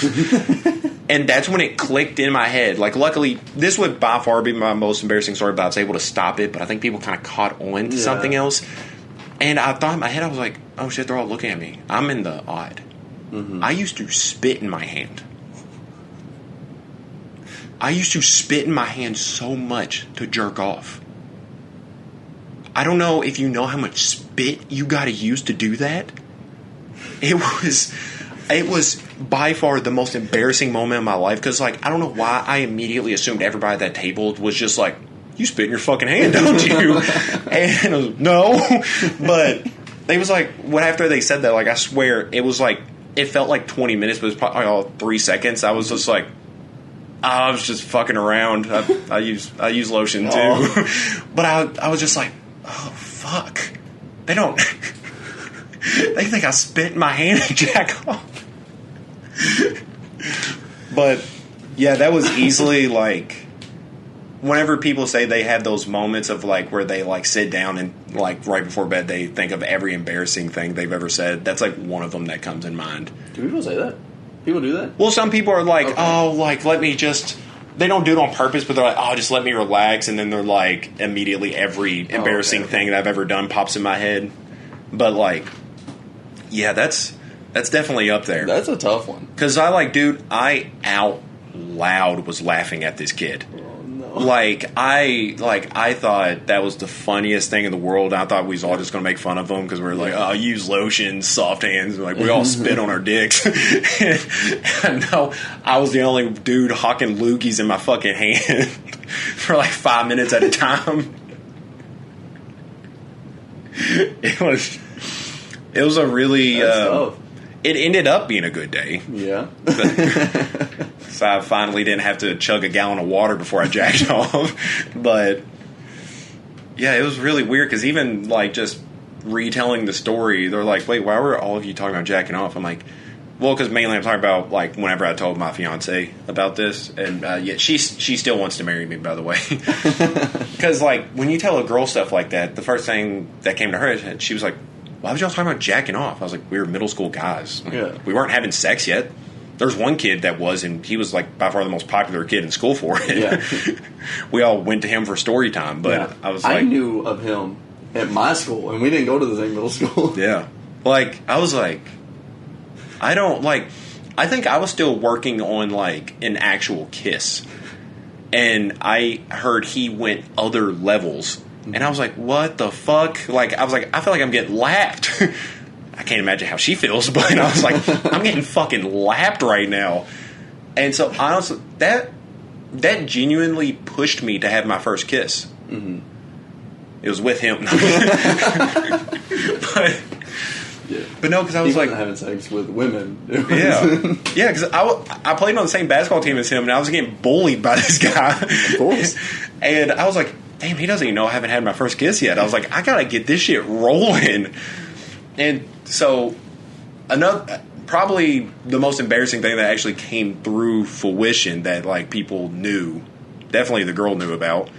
And that's when it clicked in my head. Like, luckily, this would by far be my most embarrassing story, but I was able to stop it. But I think people kind of caught on to something else. And I thought in my head, I was like, oh shit, they're all looking at me. I'm in the odd. Mm-hmm. I used to spit in my hand. I used to spit in my hand so much to jerk off. I don't know if you know how much spit you got to use to do that. It was by far the most embarrassing moment in my life because, like, I don't know why I immediately assumed everybody at that table was just like, you spit in your fucking hand, don't you? And I was, no. But they was like, after they said that, like, I swear, it was like, it felt like 20 minutes, but it was probably all 3 seconds. I was just like, I was just fucking around. I use lotion too. But I was just like, oh, fuck. They don't... they think I spit in my hand and jack off. But, yeah, that was easily, like... Whenever people say they have those moments of, like, where they, like, sit down and, like, right before bed, they think of every embarrassing thing they've ever said. That's, like, one of them that comes in mind. Do people say that? People do that? Well, some people are like, oh, like, let me just... They don't do it on purpose, but they're like, oh, just let me relax. And then they're like, immediately every embarrassing thing that I've ever done pops in my head. But, like, yeah, that's definitely up there. That's a tough one. Because I out loud was laughing at this kid. Oh, no. I thought that was the funniest thing in the world. I thought we was all just going to make fun of him because we were like, oh, use lotion, soft hands. Like, we all spit on our dicks. And no, I was the only dude hawking loogies in my fucking hand for like 5 minutes at a time. It was a really... it ended up being a good day. Yeah. So I finally didn't have to chug a gallon of water before I jacked off. But, yeah, it was really weird because even, like, just retelling the story, they're like, wait, why were all of you talking about jacking off? I'm like, well, because mainly I'm talking about, like, whenever I told my fiance about this. And, yeah, she still wants to marry me, by the way. Because, like, when you tell a girl stuff like that, the first thing that came to her, she was like, why was y'all talking about jacking off? I was like, we were middle school guys. Like, we weren't having sex yet. There was one kid that was, and he was, like, by far the most popular kid in school for it. Yeah. We all went to him for story time, but I was like... I knew of him at my school, and we didn't go to the same middle school. Yeah. Like, I was like... I think I was still working on, like, an actual kiss. And I heard he went other levels. And I was like, what the fuck? Like, I was like, I feel like I'm getting lapped. I can't imagine how she feels, but I was like, I'm getting fucking lapped right now. And so, honestly, that genuinely pushed me to have my first kiss. Mm-hmm. It was with him. But no, because I was like... having sex with women. Yeah, because I played on the same basketball team as him, and I was getting bullied by this guy. Of course. And I was like, damn, he doesn't even know I haven't had my first kiss yet. I was like, I gotta get this shit rolling. And so, probably the most embarrassing thing that actually came through fruition that, like, people knew, definitely the girl knew about,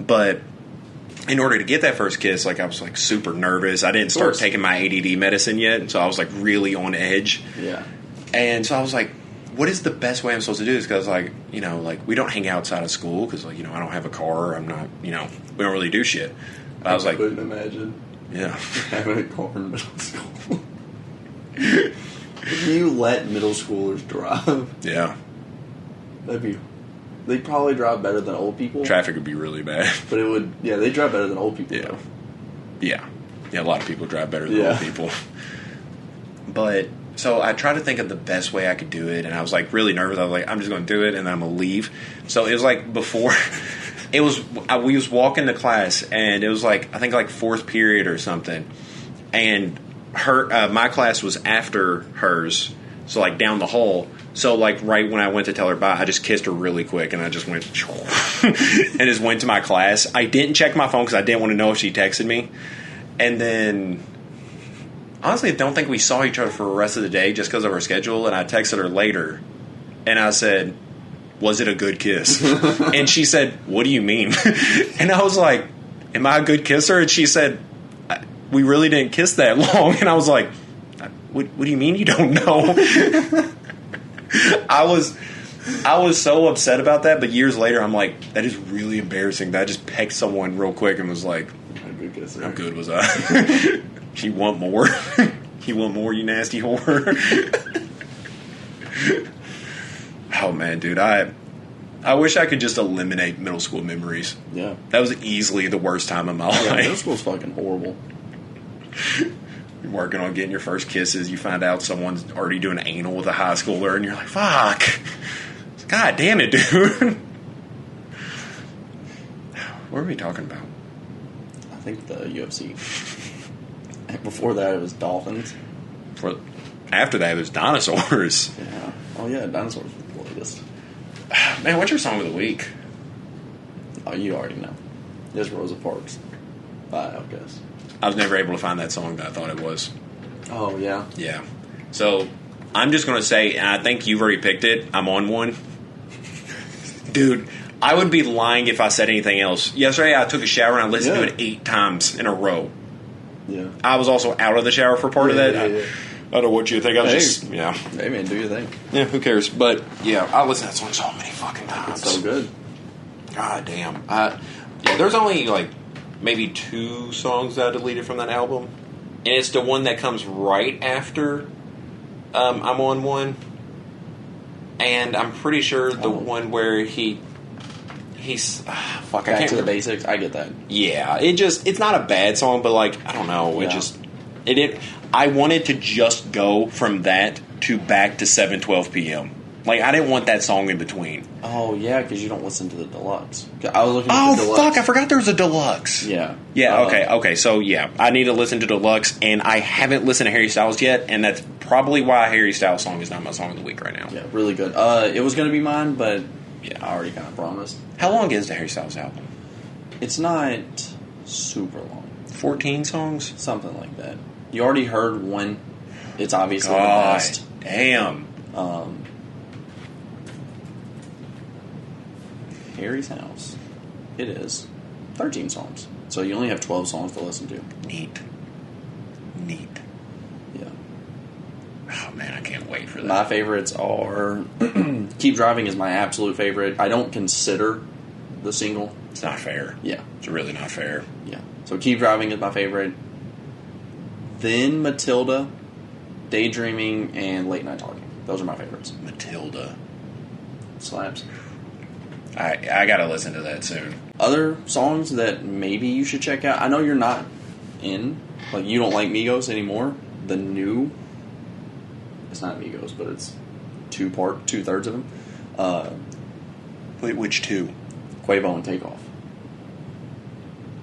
but in order to get that first kiss, like I was like super nervous. I didn't start taking my ADD medicine yet, so I was like really on edge. Yeah. And so I was like, what is the best way I'm supposed to do this? Because like, you know, like we don't hang outside of school because like, you know, I don't have a car. I'm not, you know, we don't really do shit. But I was like, couldn't imagine. Yeah. Having a car in middle school. If you let middle schoolers drive, Yeah. they'd probably drive better than old people. Traffic would be really bad. But they drive better than old people. Yeah. Though. Yeah. Yeah, a lot of people drive better than old people. But, so I tried to think of the best way I could do it, and I was like really nervous. I was like, I'm just going to do it, and then I'm going to leave. So it was like before, we was walking to class, and it was like, I think like fourth period or something, and my class was after hers, so like down the hall. So like right when I went to tell her bye, I just kissed her really quick, and I just went and just went to my class. I didn't check my phone because I didn't want to know if she texted me. And then, honestly, I don't think we saw each other for the rest of the day just because of our schedule. And I texted her later, and I said, "Was it a good kiss?" And she said, "What do you mean?" And I was like, "Am I a good kisser?" And she said, "We really didn't kiss that long." And I was like, "What do you mean you don't know?" I was so upset about that, but years later, I'm like, that is really embarrassing that I just pecked someone real quick and was like, how good was I? You want more? You want more, you nasty whore? Oh, man, dude, I wish I could just eliminate middle school memories. Yeah. That was easily the worst time of my life. Middle school's fucking horrible. You're working on getting your first kisses, you find out someone's already doing anal with a high schooler, and you're like, fuck. God damn it, dude. What are we talking about? I think the UFC. Before that, it was Dolphins. After that, it was dinosaurs. Yeah. Oh, yeah, dinosaurs were the latest. Man, what's your song of the week? Oh, you already know. It's Rosa Parks by Outkast. I was never able to find that song that I thought it was. Oh, yeah? Yeah. So, I'm just going to say, and I think you've already picked it, I'm on one. Dude, I would be lying if I said anything else. Yesterday, I took a shower and I listened to it 8 times in a row. Yeah. I was also out of the shower for part of that. Yeah. I don't know what you think. I was just, yeah. Hey, man, do your thing. Yeah, who cares? But, yeah, I listened to that song so many fucking times. It's so good. God damn. Yeah, there's only, like, maybe 2 songs that I deleted from that album. And it's the one that comes right after I'm on one. And I'm pretty sure the one where he's fuck, I Back can't to the remember. basics. I get that. Yeah, it's not a bad song, but like, I don't know, I wanted to just go from that to back to 7:12 p.m. Like, I didn't want that song in between. Oh, yeah, because you don't listen to the deluxe. I was looking at the deluxe. Oh, fuck, I forgot there was a deluxe. Yeah. Yeah, okay, so yeah, I need to listen to deluxe, and I haven't listened to Harry Styles yet, and that's probably why Harry Styles song is not my song of the week right now. Yeah, really good. It was going to be mine, but Yeah. I already kind of promised. How long is the Harry Styles album? It's not super long. 14 songs? Something like that. You already heard one. It's obviously the God best. damn. Harry's House. It is 13 songs. So you only have 12 songs to listen to. Neat. Yeah. Oh, man, I can't wait for that. My favorites are Keep Driving is my absolute favorite. I don't consider the single. It's not fair. Yeah. It's really not fair. Yeah. So Keep Driving is my favorite. Then Matilda, Daydreaming, and Late Night Talking. Those are my favorites. Matilda. Slaps. I gotta listen to that soon. Other songs that maybe you should check out. I know you're not in. Like, you don't like Migos anymore. The new... It's not Migos, but it's 2/3 of them. Wait, which 2? Quavo and Takeoff.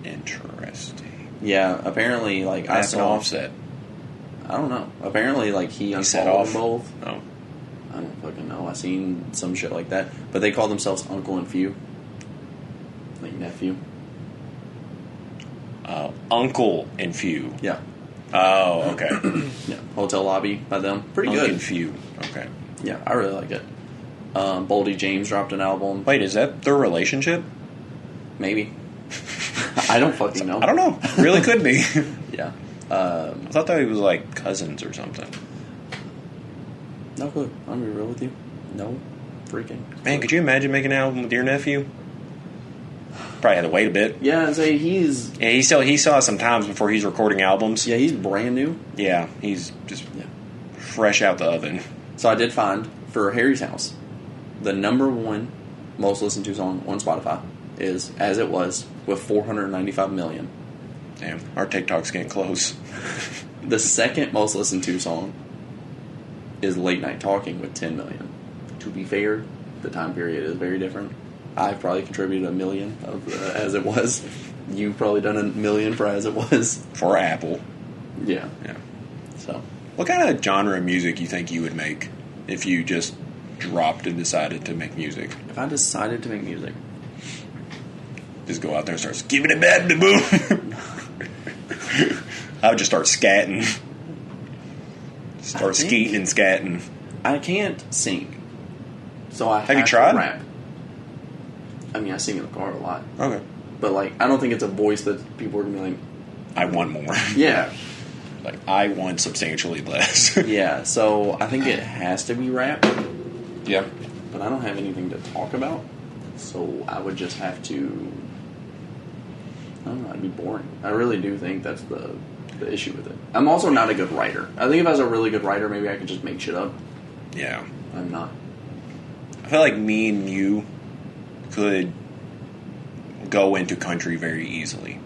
Interesting. Yeah, apparently, like, I saw... Offset. I don't know. Apparently, like, he set unfollowed off. them both. Oh. I don't fucking know. I seen some shit like that. But they call themselves Uncle and Few. Like nephew. Uncle and Few. Yeah. Oh, okay. Yeah. Hotel Lobby by them. Pretty Uncle good. and Few. Okay. Yeah, I really like it. Boldy James dropped an album. Wait, is that their relationship? Maybe. I don't fucking know. I don't know. Really could be. Yeah. I thought that he was like cousins or something. No clue. I'm gonna be real with you. No freaking. Man, could you imagine making an album with your nephew? Probably had to wait a bit. Yeah, I'd say he's. Yeah, he still has some times before he's recording albums. Yeah, he's brand new. Yeah, he's just fresh out the oven. So I did find for Harry's House, the number one most listened to song on Spotify is "As It Was" with 495 million. Damn, our TikTok's getting close. The second most listened to song is "Late Night Talking" with 10 million. To be fair, the time period is very different. I've probably contributed 1 million of "As It Was." You've probably done 1 million for "As It Was" For Apple. Yeah. Yeah. So, What kind of genre of music you think you would make if you just dropped and decided to make music? if I decided to make music, Just go out there and start skipping it bad boom. I would just start scatting. Start skeeting and scatting. I can't sing, so I Have you tried? to rap. I mean, I sing in the car a lot, Okay. but like, I don't think it's a voice that people are gonna be like, I want more. yeah, Like, I want substantially less. yeah. So I think it has to be rap, Yeah. but I don't have anything to talk about, so I would just have to. I don't know. It'd be boring. I really do think that's the issue with it. I'm also not a good writer. I think if I was a really good writer, maybe I could just make shit up. Yeah. I'm not. I feel like me and you could go into country very easily.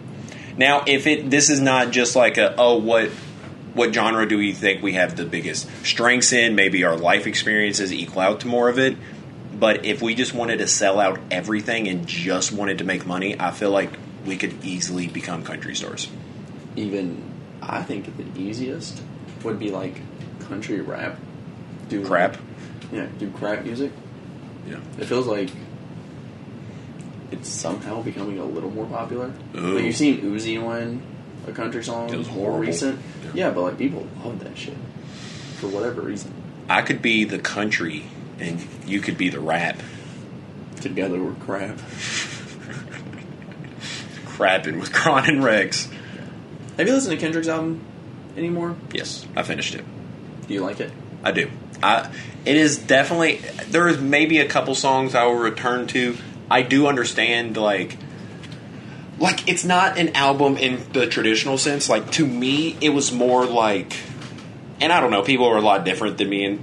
Now, if this is not just like what genre do we think we have the biggest strengths in? Maybe our life experiences equal out to more of it. But if we just wanted to sell out everything and just wanted to make money, I feel like we could easily become country stars. Even I think the easiest would be like country rap. Do Crap? Do crap music. Yeah. It feels like it's somehow becoming a little more popular. Ooh. Like you've seen Uzi win a country song It was more horrible. recent. Yeah, but like people love that shit for whatever reason. I could be the country and you could be the rap. Together we're crap. Crapping with Kron Rex. Have you listened to Kendrick's album anymore? Yes, I finished it. Do you like it? I do. It is definitely. There is maybe a couple songs I will return to. I do understand, like it's not an album in the traditional sense. Like, to me, it was more like, and I don't know, people are a lot different than me in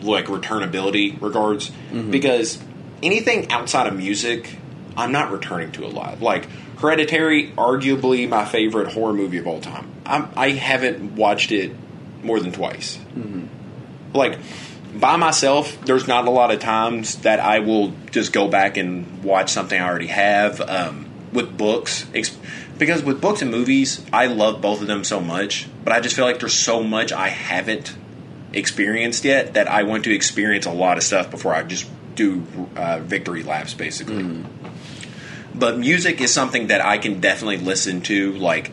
like returnability regards, because anything outside of music, I'm not returning to a lot. Like Hereditary, arguably my favorite horror movie of all time. I haven't watched it more than twice. Like, by myself, there's not a lot of times that I will just go back and watch something I already have. With books, because with books and movies, I love both of them so much, but I just feel like there's so much I haven't experienced yet that I want to experience a lot of stuff before I just do victory laps, basically. But music is something that I can definitely listen to, like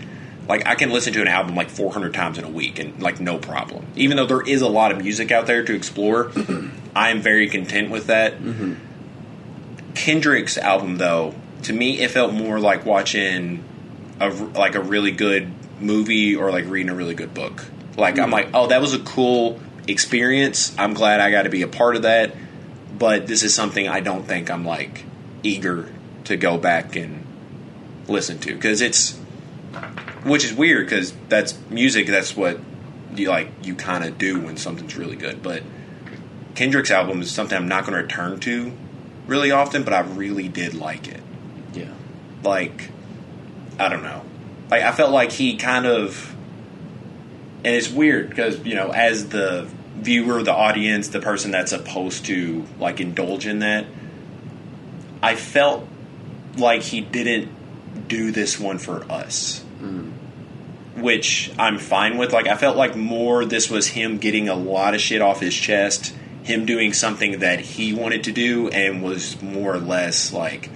I can listen to an album like 400 times in a week and like no problem. Even though there is a lot of music out there to explore, I am very content with that. Kendrick's album, though, to me, it felt more like watching a really good movie or like reading a really good book. Like, I'm like, oh, that was a cool experience. I'm glad I got to be a part of that. But this is something I don't think I'm like eager to go back and listen to, because which is weird, because that's music. That's what you kind of do when something's really good. But Kendrick's album is something I'm not going to return to really often, but I really did like it. Yeah. Like, I don't know. Like, I felt like he kind of, and it's weird because, as the viewer, the audience, the person that's supposed to like indulge in that, I felt like he didn't do this one for us. Which I'm fine with. Like, I felt like more this was him getting a lot of shit off his chest, him doing something that he wanted to do, and was more or less like,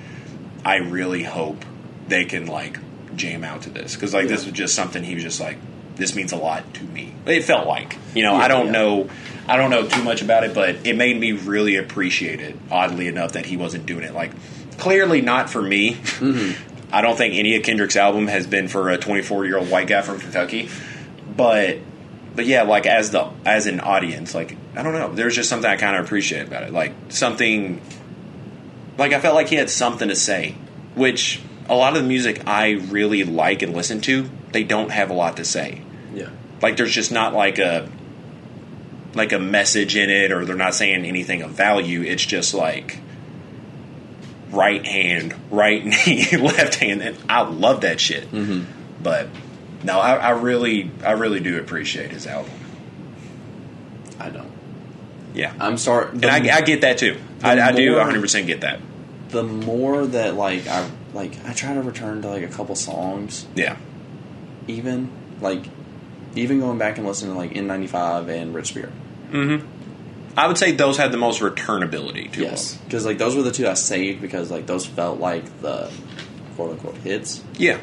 I really hope they can like jam out to this, because this was just something he was just like, this means a lot to me. It felt like, Yeah, I don't know too much about it, but it made me really appreciate it, oddly enough, that he wasn't doing it. Like, clearly not for me. Mm-hmm. I don't think any of Kendrick's album has been for a 24-year-old white guy from Kentucky. But yeah, like, as an audience, like, I don't know. There's just something I kind of appreciate about it. Like, something... Like, I felt like he had something to say, which a lot of the music I really like and listen to, they don't have a lot to say. Yeah. Like, there's just not like a message in it, or they're not saying anything of value. It's just like right hand, right knee, left hand, and I love that shit. Mm-hmm. But no, I really do appreciate his album. I don't. Yeah, I'm sorry, and I get that too. I do 100% get that. The more that I try to return to like a couple songs. Yeah. Even going back and listening to like N95 and Rich Spirit. Mm-hmm. I would say those had the most returnability to them. Yes, because like those were the two I saved because like those felt like the quote unquote hits. Yeah.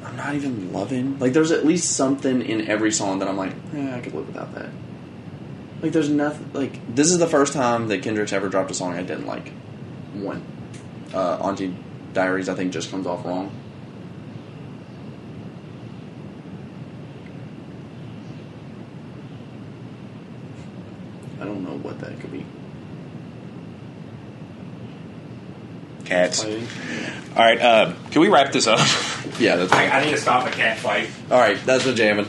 I'm not even loving. Like, there's at least something in every song that I'm like, I could live without that. Like, there's nothing. Like, this is the first time that Kendrick's ever dropped a song I didn't like. One. Auntie Diaries, I think, just comes off wrong. I don't know what that could be. Cats. All right, can we wrap this up? Yeah, that's I need to stop a cat fight. All right, that's the Jammin.